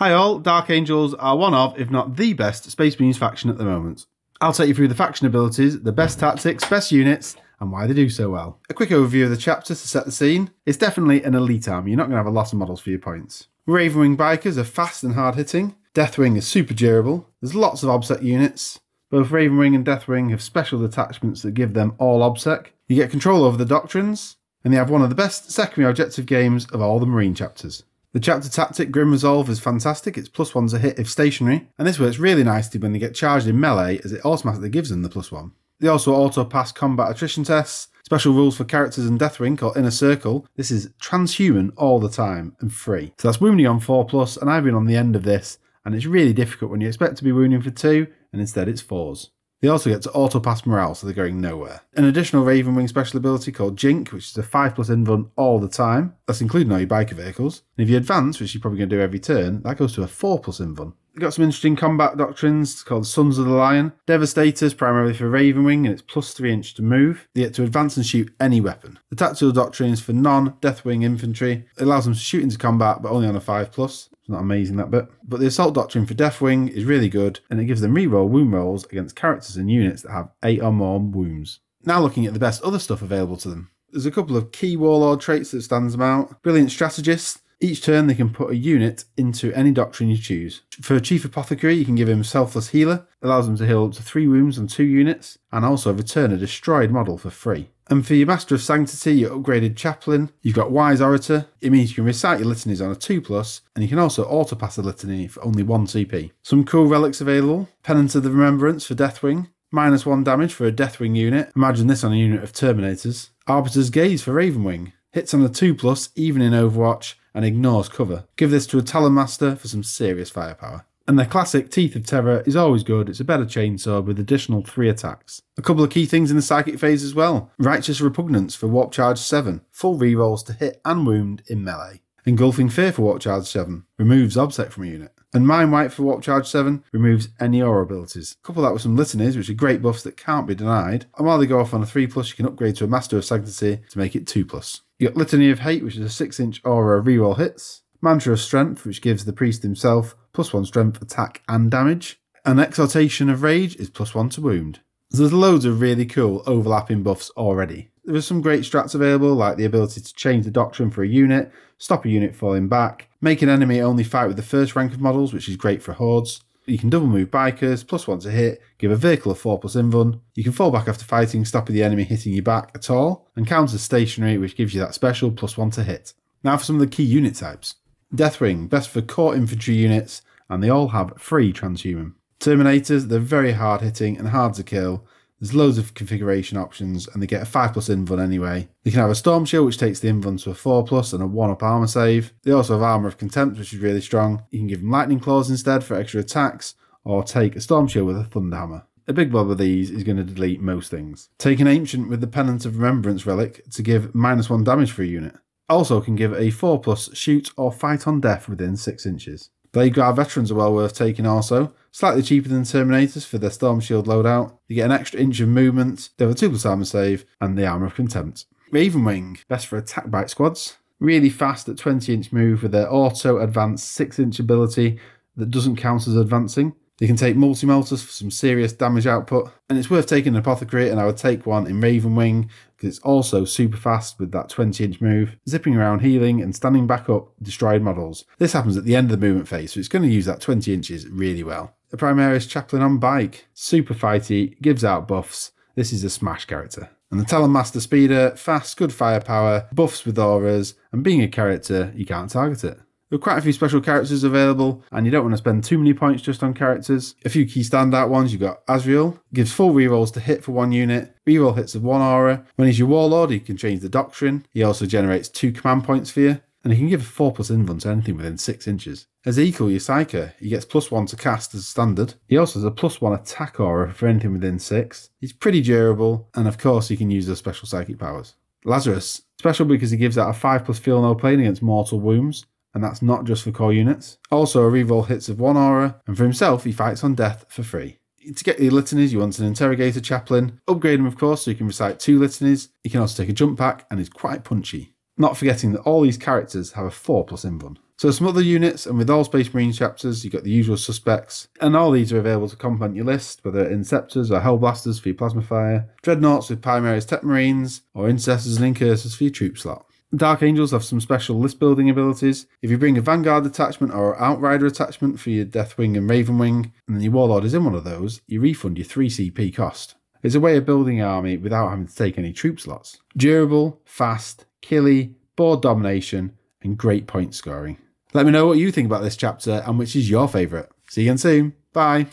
Hi all, Dark Angels are one of, if not the best, Space Marines faction at the moment. I'll take you through the faction abilities, the best tactics, best units, and why they do so well. A quick overview of the chapter to set the scene. It's definitely an elite army, you're not going to have a lot of models for your points. RAVENWING bikers are fast and hard hitting. DEATHWING is super durable. There's lots of obsec units. Both RAVENWING and DEATHWING have special detachments that give them all obsec. You get control over the doctrines, and they have one of the best secondary objective games of all the Marine chapters. The chapter tactic Grim Resolve is fantastic, it's +1 to hit if stationary, and this works really nicely when they get charged in melee as it automatically gives them the +1. They also auto-pass combat attrition tests, special rules for characters in Deathwing called Inner Circle. This is transhuman all the time and free. So that's wounding on 4+, and I've been on the end of this, and it's really difficult when you expect to be wounding for 2, and instead it's 4s. They also get to auto-pass morale, so they're going nowhere. An additional RAVENWING special ability called Jink, which is a 5+ invuln all the time. That's including all your biker vehicles. And if you advance, which you're probably going to do every turn, that goes to a 4+ invuln. They've got some interesting combat doctrines called Sons of the Lion. Devastators, primarily for RAVENWING, and it's +3 inch to move. They get to advance and shoot any weapon. The tactical doctrine is for non-Deathwing infantry. It allows them to shoot into combat, but only on a 5+. It's not amazing, that bit. But the assault doctrine for Deathwing is really good, and it gives them reroll wound rolls against characters and units that have 8 or more wounds. Now looking at the best other stuff available to them. There's a couple of key Warlord traits that stands them out. Brilliant strategist. Each turn they can put a unit into any doctrine you choose. For a Chief Apothecary, you can give him Selfless Healer. It allows them to heal up to 3 wounds on 2 units, and also return a destroyed model for free. And for your Master of Sanctity, your upgraded Chaplain, you've got Wise Orator. It means you can recite your litanies on a 2+, and you can also auto-pass a litany for only 1 CP. Some cool relics available. Penance of the Remembrance for Deathwing. -1 damage for a Deathwing unit. Imagine this on a unit of Terminators. Arbiter's Gaze for RAVENWING. Hits on a 2+, even in Overwatch, and ignores cover. Give this to a Talon Master for some serious firepower. And their classic Teeth of Terror is always good. It's a better chainsword with additional 3 attacks. A couple of key things in the psychic phase as well. Righteous Repugnance for Warp Charge 7. Full rerolls to hit and wound in melee. Engulfing Fear for Warp Charge 7. Removes obsec from a unit. And Mind Wipe for Warp Charge 7 removes any aura abilities. Couple that with some litanies, which are great buffs that can't be denied. And while they go off on a 3+, you can upgrade to a Master of Sanctity to make it 2+. You got Litany of Hate, which is a 6 inch aura reroll hits. Mantra of Strength, which gives the priest himself +1 strength, attack and damage. And Exaltation of Rage is +1 to wound. So there's loads of really cool overlapping buffs already. There are some great strats available, like the ability to change the doctrine for a unit, stop a unit falling back, make an enemy only fight with the first rank of models, which is great for hordes. You can double move bikers, +1 to hit, give a vehicle a 4+ invuln. You can fall back after fighting, stopping the enemy hitting you back at all, and counter stationary, which gives you that special +1 to hit. Now for some of the key unit types. Deathwing, best for core infantry units, and they all have free transhuman. Terminators, they're very hard hitting and hard to kill. There's loads of configuration options, and they get a 5+ invuln anyway. They can have a Storm Shield, which takes the invuln to a 4+, and a 1-up armor save. They also have Armor of Contempt, which is really strong. You can give them Lightning Claws instead for extra attacks, or take a Storm Shield with a Thunderhammer. A big blob of these is going to delete most things. Take an Ancient with the Penance of Remembrance relic to give -1 damage for a unit. Also can give a 4+ shoot or fight on death within 6 inches. Blade Guard Veterans are well worth taking also. Slightly cheaper than Terminators for their Storm Shield loadout. You get an extra inch of movement, they have a 2+ armor save, and the Armor of Contempt. RAVENWING, best for attack bite squads. Really fast at 20 inch move with their auto advanced 6 inch ability that doesn't count as advancing. They can take multi-melters for some serious damage output, and it's worth taking an Apothecary, and I would take one in RAVENWING because it's also super fast with that 20 inch move, zipping around healing and standing back up destroyed models. This happens at the end of the movement phase, so it's going to use that 20 inches really well. A Primaris Chaplain on bike, super fighty, gives out buffs. This is a smash character. And the Talon Master Speeder, fast, good firepower, buffs with auras, and being a character, you can't target it. There are quite a few special characters available, and you don't want to spend too many points just on characters. A few key standout ones, you've got Azrael, gives full rerolls to hit for 1 unit, reroll hits of 1 aura. When he's your Warlord, he can change the doctrine. He also generates 2 command points for you, and he can give a 4+ invuln to anything within 6 inches. Ezekiel, your Psyker, he gets +1 to cast as standard. He also has a +1 attack aura for anything within 6. He's pretty durable, and of course he can use those special psychic powers. Lazarus, special because he gives out a 5+ feel no pain against mortal wounds, and that's not just for core units. Also a reroll hits of 1 aura, and for himself he fights on death for free. To get your litanies, you want an Interrogator Chaplain. Upgrade him of course so you can recite 2 litanies. You can also take a jump pack, and he's quite punchy. Not forgetting that all these characters have a 4+ invuln. So some other units, and with all Space Marine chapters, you've got the usual suspects, and all these are available to complement your list, whether Inceptors or Hellblasters for your Plasma Fire, Dreadnoughts with Primaris Tech Marines, or Intercessors and Incursors for your troop slot. Dark Angels have some special list building abilities. If you bring a Vanguard attachment or Outrider attachment for your Deathwing and Ravenwing, and then your Warlord is in one of those, you refund your 3 CP cost. It's a way of building an army without having to take any troop slots. Durable, fast, killy, board domination, and great point scoring. Let me know what you think about this chapter and which is your favourite. See you again soon. Bye.